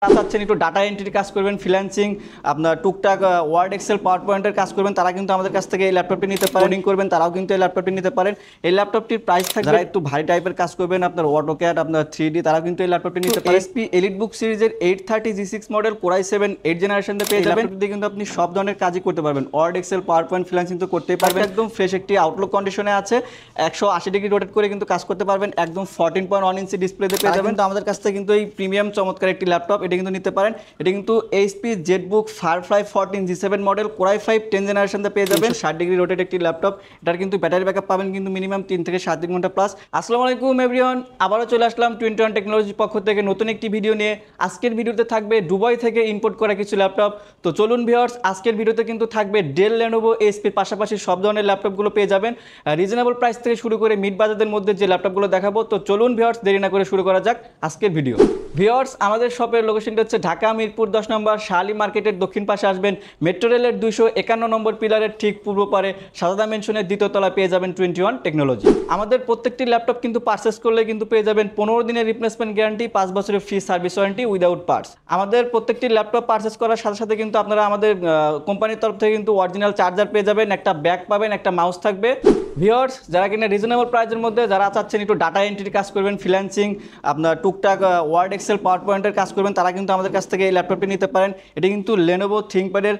চাচ্ছেন একটু data entry কাজ করবেন, ফ্রিল্যান্সিং, আপনার টুকটাক ওয়ার্ড এক্সেল পাওয়ার পয়েন্টের কাজ করবেন, তারা কিন্তু আমাদের কাছ থেকে এই ল্যাপটপটি নিতে পারেন। কোডিং করবেন তারাও কিন্তু এই ল্যাপটপটি নিতে পারেন। এই ল্যাপটপটির প্রাইস থাকবে, যারা একটু ভারী টাইপের কাজ করবেন, আপনার অটোক্যাড, আপনার 3D, তারাও কিন্তু এই ল্যাপটপটি নিতে পারেন। এসপি এলিটবুক সিরিজের 830 G6 মডেল কোরাই 7 8 জেনারেশন পেয়ে যাবেন। ল্যাপটপটি কিন্তু আপনি সব ধরনের কাজই করতে পারবেন, Word Excel PowerPoint freelancing তো করতেই পারবেন। একদম ফ্রেশ একটি আউটলুক কন্ডিশনে আছে, 180 ডিগ্রি রোটেট করে কিন্তু কাজ করতে পারবেন। একদম 14.1 ইঞ্চি ডিসপ্লেতে পেয়ে যাবেন। তো আমাদের কাছ থেকে কিন্তু এই প্রিমিয়াম চমৎকার একটি ল্যাপটপ, এটা কিন্তু নিতে পারেন। এটা কিন্তু HP Jetbook firefly 14 G7 model core i 5 10 জেনারেশনতে পেয়ে যাবেন। 60 ডিগ্রি রোটেট একটি ল্যাপটপ, এটার কিন্তু ব্যাটারি ব্যাকআপ পাবেন কিন্তু মিনিমাম 3 থেকে 7 দিন ঘন্টা প্লাস। আসসালামু আলাইকুম এভরিওয়ান, আবারও চলে আসলাম 21 টেকনোলজির পক্ষ থেকে নতুন একটি ভিডিও নিয়ে। আজকের ভিডিওতে থাকবে দুবাই থেকে ইম্পোর্ট করা কিছু ল্যাপটপ। তো চলুন ভিউয়ার্স, আজকের ভিডিওতে কিন্তু থাকবে ডেল, লেনোভো, এইচপির পাশাপাশি সব ধরনের ল্যাপটপগুলো পেয়ে যাবেন রিজনেবল প্রাইস থেকে শুরু করে মিড বাজেটের মধ্যে যে ল্যাপটপগুলো দেখাবো। তো চলুন ভিউয়ার্স, দেরি না করে শুরু করা যাক আজকের ভিডিও। ভিউয়ার্স, আমাদের শপের লোকেশনটা হচ্ছে ঢাকা মিরপুর 10 নম্বর শালি মার্কেটের দক্ষিণ পাশে আসবেন। মেট্রো রেলের 251 নম্বর পিলারের ঠিক পূর্ব পারে সাদাদা মেনশনের দ্বিতীয় তলায় পেয়ে যাবেন 21 টেকনোলজি। আমাদের প্রত্যেকটি ল্যাপটপ কিন্তু পারচেস করলে কিন্তু পেয়ে যাবেন 15 দিনের রিপ্লেসমেন্ট গ্যারান্টি, 5 বছরের free service warranty without parts. আমাদের প্রত্যেকটি ল্যাপটপ পারচেস করার সাথে সাথে কিন্তু আপনারা আমাদের কোম্পানির তরফ থেকে কিন্তু অরিজিনাল চার্জার পেয়ে যাবেন, একটা ব্যাগ পাবেন, একটা মাউস থাকবে। ভিউয়ার্স, যারা কিনা রিজনেবল প্রাইসের মধ্যে যারা চাচ্ছেন একটু ডাটা এন্ট্রি কাজ করবেন, ফ্রিল্যান্সিং, আপনার টুকটাক ওয়ার্ড এক্সেল পাওয়ার পয়েন্টের কাজ করবেন, তারা কিন্তু আমাদের কাছ থেকে এই ল্যাপটপটি নিতে পারেন। এটি কিন্তু লেনোভো থিংকপ্যাডের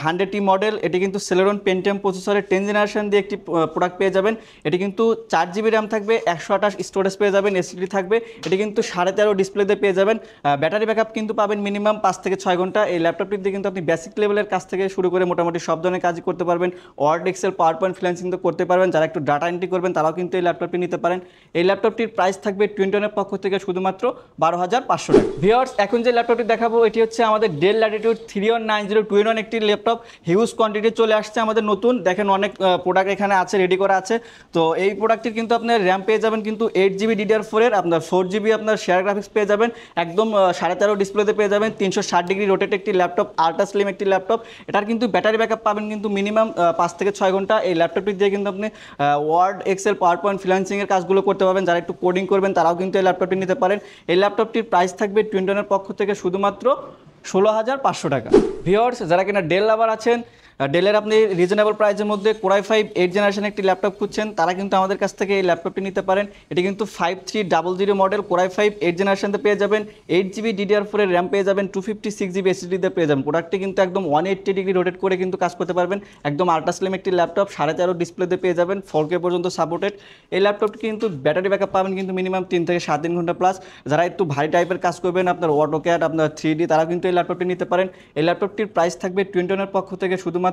100T মডেল। এটি কিন্তু সেলেরন পেন্টিয়াম প্রসেসরের 10 জেনারেশন দিয়ে একটি প্রোডাক্ট পেয়ে যাবেন। এটি কিন্তু 4GB র্যাম থাকবে, 128 স্টোরেজ পেয়ে যাবেন, এসএসডি থাকবে। এটি কিন্তু 13.5 ডিসপ্লেতে পেয়ে যাবেন। ব্যাটারি ব্যাকআপ কিন্তু পাবেন মিনিমাম 5 থেকে 6 ঘন্টা। এই ল্যাপটপটি দিয়ে কিন্তু আপনি বেসিক লেভেলের কাজ থেকে শুরু করে মোটামুটি সব ধরনের কাজই করতে পারবেন। Word Excel PowerPoint freelancing তো করতে পারবেন। যারা একটু ডাটা এন্ট্রি করবেন তারাও কিন্তু এই ল্যাপটপটি নিতে পারেন। এই ল্যাপটপটির প্রাইস থাকবে 21 পক্ষ থেকে শুধুমাত্র 12,500 টাকা। ভিউয়ার্স, এখন যে ল্যাপটপটি দেখাবো এটি হচ্ছে আমাদের ডেল ল্যাটিটিউড 3190 একটি ল্যাপটপ। হিউজ কোয়ান্টিটি চলে আসছে আমাদের নতুন, দেখেন অনেক প্রোডাক্ট এখানে আছে, রেডি করা আছে। তো এই প্রোডাক্টটির কিন্তু আপনার র্যাম পেয়ে যাবেন কিন্তু 8GB DDR4 এর, আপনার 4GB আপনার শেয়ার গ্রাফিক্স পেয়ে যাবেন, একদম 13.5 ডিসপ্লেতে পেয়ে যাবেন। 360 ডিগ্রি রোটেট একটি ল্যাপটপ, আল্ট্রা স্লিম একটি ল্যাপটপ। এটার কিন্তু ব্যাটারি ব্যাকআপ পাবেন কিন্তু মিনিমাম 5 থেকে 6 ঘন্টা। এই ল্যাপটপটি দিয়ে কিন্তু আপনি ওয়ার্ড এক্সেল পাওয়ার পয়েন্ট ফ্রিল্যান্সিংয়ের কাজগুলো করতে পারবেন। যারা একটু কোডিং করবেন তারাও কিন্তু এই ল্যাপটপটি নিতে পারেন। এই ল্যাপটপটির প্রাইস থাকবে 21 পক্ষ থেকে শুধুমাত্র 16,500 টাকা। ভিউয়ার্স, যারা কিনা ডেল লাভার আছেন, ডেলের আপনি রিজনেবল প্রাইসের মধ্যে কোরাই 5 8 জেনারেশন একটি ল্যাপটপ খুঁজছেন, তারা কিন্তু আমাদের কাছ থেকে এই ল্যাপটপটি নিতে পারেন। এটি কিন্তু 5300 মডেল কোরাই 5 8 জেনারেশনতে পেয়ে যাবেন। 8GB DDR4 এর র্যাম পেয়ে যাবেন, 256GB এসএসডিতে পেয়ে যাবেন। প্রোডাক্টটি কিন্তু একদম 180 ডিগ্রি রোটেট করে কিন্তু কাজ করতে পারবেন। একদম আল্ট্রা স্লিম একটি ল্যাপটপ, 13.5 ডিসপ্লেতে পেয়ে যাবেন, 4K পর্যন্ত সাপোর্টেড। এই ল্যাপটপটি কিন্তু ব্যাটারি ব্যাকআপ পাবেন কিন্তু মিনিমাম 3 থেকে 7 দিন ঘন্টা প্লাস। যারা একটু ভারী টাইপের কাজ করবেন, আপনার অটোক্যাড, আপনার 3D, তারা কিন্তু এই ল্যাপটপটি নিতে পারেন। এই ল্যাপটপটির প্রাইস থাকবে 21 পক্ষ থেকে শুধুমাত্র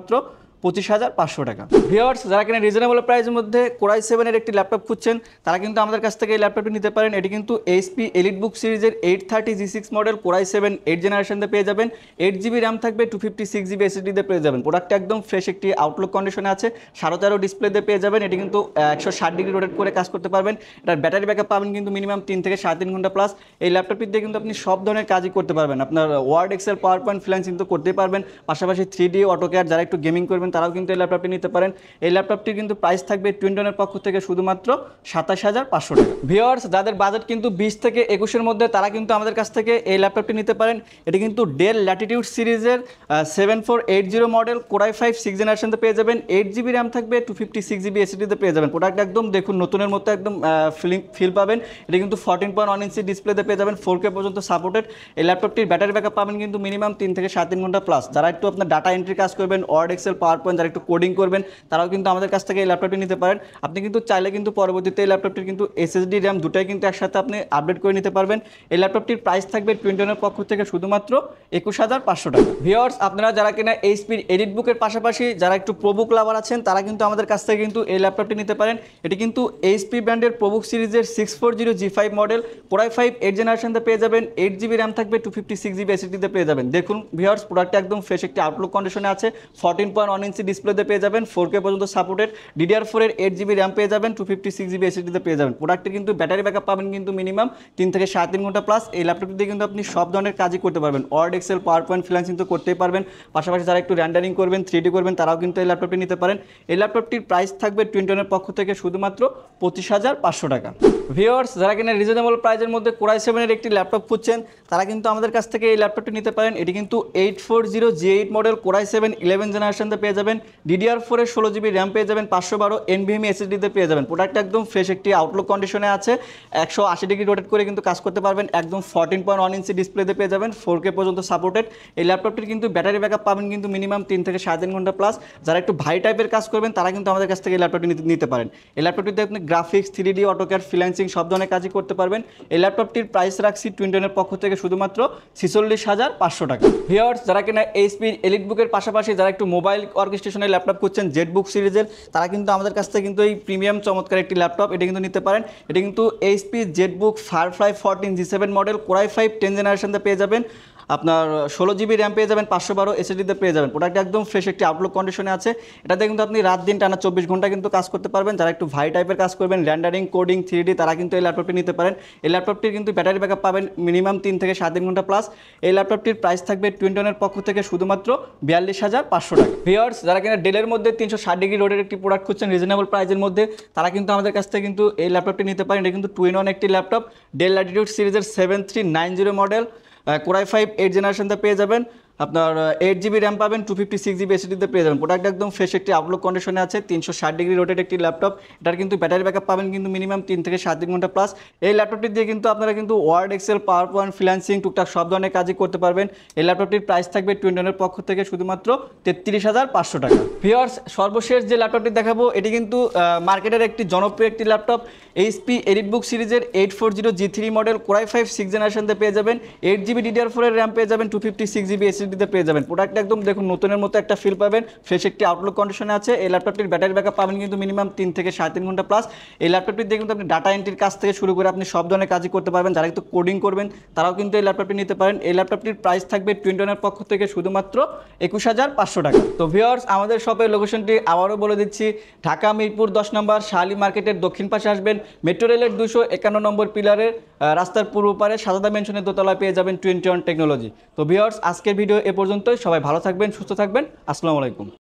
25,500 টাকা। ভিউয়ার্স, যারা কিনা রিজনেবল প্রাইসের মধ্যে কোরাই 7 এর একটি ল্যাপটপ খুঁজছেন, তারা কিন্তু আমাদের কাছ থেকে এই ল্যাপটপটি নিতে পারেন। এটি কিন্তু এইচপি এলিটবুক সিরিজের 830 G6 মডেল কোরাই 7 8 জেনারেশনতে পেয়ে যাবেন। 8GB র্যাম থাকবে, 256GB এসএসডিতে পেয়ে যাবেন। প্রোডাক্টটা একদম ফ্রেশ একটি আউটলুক কন্ডিশনে আছে, 13.5 ডিসপ্লেতে পেয়ে যাবেন। এটি কিন্তু 160 ডিগ্রি রোটেট করে কাজ করতে পারবেন। এটার ব্যাটারি ব্যাকআপ পাবেন কিন্তু মিনিমাম 3 থেকে 7 দিন ঘন্টা প্লাস। এই ল্যাপটপটি দিয়ে কিন্তু আপনি সব ধরনের কাজই করতে পারবেন। আপনার Word Excel PowerPoint freelancing তো করতেই পারবেন, পাশাপাশি 3D, অটোক্যাড, যারা একটু গেমিং করবেন তারাও কিন্তু এই ল্যাপটপটি নিতে পারেন। এই ল্যাপটপটির কিন্তু প্রাইস থাকবে 21 পক্ষ থেকে শুধুমাত্র 27,500 টাকা। ভিউয়ার্স, যাদের বাজেট কিন্তু 20 থেকে 21 মধ্যে, তারা কিন্তু আমাদের কাছ থেকে এই ল্যাপটপটি নিতে পারেন। এটি কিন্তু ডেল ল্যাটিটিউড সিরিজের 7480 মডেল কোরাই 5 6 জেনারেশনতে পেয়ে যাবেন। 8GB র্যাম থাকবে, 256GB এসএসডিতে পেয়ে যাবেন। প্রোডাক্ট একদম দেখুন নতুনের মতো একদম ফিল পাবেন। এটি কিন্তু 14.1 ইঞ্চি ডিসপ্লেতে পেয়ে যাবেন, 4K পর্যন্ত সাপোর্টেড। এই ল্যাপটপটির ব্যাটারি ব্যাকআপ পাবেন কিন্তু মিনিমাম 3 থেকে 7 দিন ঘন্টা প্লাস। যারা একটু আপনার ডাটা এন্ট্রি কাজ করবেন, ওয়ার্ড এক্সেল পাওয়ার পয়েন্ট, যারা একটু কোডিং করবেন, তারাও কিন্তু আমাদের কাছ থেকে এই ল্যাপটপটি নিতে পারেন। আপনি কিন্তু চাইলে কিন্তু পরবর্তীতে এই ল্যাপটপটির কিন্তু এসএসডি, র্যাম দুটাই কিন্তু একসাথে আপনি আপডেট করে নিতে পারবেন। এই ল্যাপটপটির প্রাইস থাকবে 21 পক্ষ থেকে শুধুমাত্র 21,500 টাকা। ভিউয়ার্স, আপনারা যারা কিনা এইচপির এডিটবুকের পাশাপাশি যারা একটু প্রোবুক লাভার আছেন, তারা কিন্তু আমাদের কাছ থেকে কিন্তু এই ল্যাপটপটি নিতে পারেন। এটি কিন্তু এইচপি ব্র্যান্ডের প্রোবুক সিরিজের 640 G5 মডেল কোরাই 5 8 জেনারেশনতে পেয়ে যাবেন। 8GB র্যাম থাকবে, 256GB এসএসডিতে পেয়ে যাবেন। দেখুন ভিউয়ার্স, প্রোডাক্টটা একদম ফ্রেশ একটি আউটলুক কন্ডিশনে আছে, 14.1 ইঞ্চি ডিসপ্লেতে পেয়ে যাবেন, 4K পর্যন্ত সাপোর্টেড, DDR4 এর 8GB র্যাম পেয়ে যাবেন, 256GB SSDতে পেয়ে যাবেন। প্রোডাক্টে কিন্তু ব্যাটারি ব্যাকআপ পাবেন কিন্তু মিনিমাম 3 থেকে 3.5 ঘন্টা প্লাস। এই ল্যাপটপটি দিয়ে কিন্তু আপনি সব ধরনের কাজই করতে পারবেন, Word, Excel, PowerPoint, freelancing তো করতেই পারবেন। পাশাপাশি যারা একটু র্যান্ডারিং করবেন, 3D করবেন, তারাও কিন্তু এই ল্যাপটপটি নিতে পারেন। এই ল্যাপটপটির প্রাইস থাকবে টুইনটনের পক্ষ থেকে শুধুমাত্র 25,500 টাকা। ভিউয়ার্স, যারা কিনা রিজনেবল প্রাইসের মধ্যে কোরাই 7 এর একটি ল্যাপটপ খুঁজছেন, তারা কিন্তু আমাদের কাছ থেকে এই ল্যাপটপটি নিতে পারেন। এটি কিন্তু 840G8 মডেল কোরাই 7 11 জেনারেশনতে পেয়ে যাবেন। DDR4 এর 16GB র্যাম পেয়ে যাবেন, 512 NVMe SSDতে পেয়ে যাবেন। প্রোডাক্ট একদম ফ্রেশ একটি আউটলুক কন্ডিশনে আছে, 180 ডিগ্রি রোটেট করে কিন্তু কাজ করতে পারবেন। একদম 14.1 ইঞ্চি ডিসপ্লেতে পেয়ে যাবেন, 4K পর্যন্ত সাপোর্টেড। এই ল্যাপটপটির কিন্তু ব্যাটারি ব্যাকআপ পাবেন কিন্তু মিনিমাম 3 থেকে 3.5 ঘন্টা প্লাস। যারা একটু ভারী টাইপের কাজ করবেন, তারা কিন্তু আমাদের কাছ থেকে এই ল্যাপটপটি নিতে পারেন। এই ল্যাপটপটিতে আপনি গ্রাফিক্স, 3D, অটোক্যাড, ফ্রিল্যান্সিং সব ধরনের কাজই করতে পারবেন। এই ল্যাপটপটির প্রাইস রাখছি টুইনটনের পক্ষ থেকে শুধুমাত্র 46,500 টাকা। ভিউয়ার্স, যারা কিনা HP এলিটবুকের পাশাপাশি যারা একটু মোবাইল ওয়ার্কস্টেশনের ল্যাপটপ খুঁজছেন জেটবুক সিরিজের, তারা কিন্তু আমাদের কাছ থেকে কিন্তু এই প্রিমিয়াম চমৎকার একটি ল্যাপটপ এটা কিন্তু নিতে পারেন। এটা কিন্তু HP Jetbook firefly 14 G7 model core i 5 10 জেনারেশনতে পেয়ে যাবেন। আপনার 16GB র্যাম পেয়ে যাবেন, 512 SSDতে পেয়ে যাবেন। প্রোডাক্ট একদম ফ্রেশ একটি আউটলুক কন্ডিশনে আছে। এটাতে কিন্তু আপনি রাত দিন টানা 24 ঘন্টা কিন্তু কাজ করতে পারবেন। যারা একটু ভারী টাইপের কাজ করবেন, র্যান্ডারিং, কোডিং, 3D, তারা কিন্তু এই ল্যাপটপটি নিতে পারেন। এই ল্যাপটপটির কিন্তু ব্যাটারি ব্যাকআপ পাবেন মিনিমাম 3 থেকে 7 ঘন্টা প্লাস। এই ল্যাপটপটির প্রাইস থাকবে টুইনটনের পক্ষ থেকে শুধুমাত্র 42,500 টাকা। ভিউয়ার্স, যারা কিনা ডেলের মধ্যে 360 ডিগ্রি রোডের একটি প্রোডাক্ট খুঁজছেন রিজনেবল প্রাইসের মধ্যে, তারা কিন্তু আমাদের কাছ থেকে কিন্তু এই ল্যাপটপটি নিতে পারেন। এটা কিন্তু 2-in-1 একটি ল্যাপটপ, ডেল ল্যাটিটিউড সিরিজের 7390 মডেল কোরাই 5 8 জেনারেশনতে পেয়ে যাবেন। আপনার 8GB র্যাম পাবেন, 256GB SSDতে পেয়ে যাবেন। প্রোডাক্ট একদম ফ্রেশ একটি আউটলুক কন্ডিশনে আছে, 360 ডিগ্রি রোটেট একটি ল্যাপটপ। এটার কিন্তু ব্যাটারি ব্যাকআপ পাবেন কিন্তু মিনিমাম 3 থেকে 7 ঘন্টা প্লাস। এই ল্যাপটপটি দিয়ে কিন্তু আপনারা কিন্তু Word, Excel, PowerPoint, freelancing টুকটাক সব ধরনের কাজই করতে পারবেন। এই ল্যাপটপটির প্রাইস থাকবে টুইনটনের পক্ষ থেকে শুধুমাত্র 33,500 টাকা। ভিউয়ার্স, সর্বশেষ যে ল্যাপটপটি দেখাবো এটি কিন্তু মার্কেটের একটি জনপ্রিয় একটি ল্যাপটপ, HP এলিটবুক সিরিজের 840G3 মডেল কোরাই 5 6 জেনারেশনতে পেয়ে যাবেন। 8GB DDR4 এর র্যাম পেয়ে যাবেন, 256GB SSDতে পেয়ে যাবেন। প্রোডাক্ট একদম দেখুন নতুনের মতো একটা ফিল পাবেন, ফ্রেশ একটি আউটলুক কন্ডিশনে আছে। এই ল্যাপটপটির ব্যাটারি ব্যাকআপ পাবেন কিন্তু মিনিমাম 3 থেকে 3.5 ঘন্টা প্লাস। এই ল্যাপটপটি দিয়ে কিন্তু আপনি ডাটা এন্ট্রির কাজ থেকে শুরু করে আপনি সব ধরনের কাজই করতে পারবেন। যারা একটু কোডিং করবেন, তারাও কিন্তু এই ল্যাপটপটি নিতে পারেন। এই ল্যাপটপটির প্রাইস থাকবে টুইনটনের পক্ষ থেকে শুধুমাত্র 21,500 টাকা। তো ভিউয়ার্স, আমাদের শপের লোকেশনটি আবারও বলে দিচ্ছি, ঢাকা মিরপুর 10 নম্বর শাহালি মার্কেটের দক্ষিণ পাশে আসবেন, মেট্রো রেলের 251 নম্বর পিলারের রাস্তার পূর্ব পারে সাজাদা মেনশনের দোতলায় পেয়ে যাবেন টুইনটন টেকনোলজি। তো ভিউয়ার্স, আজকের ভিডিও এ পর্যন্তই। সবাই ভালো থাকবেন, সুস্থ থাকবেন। আসসালামু আলাইকুম।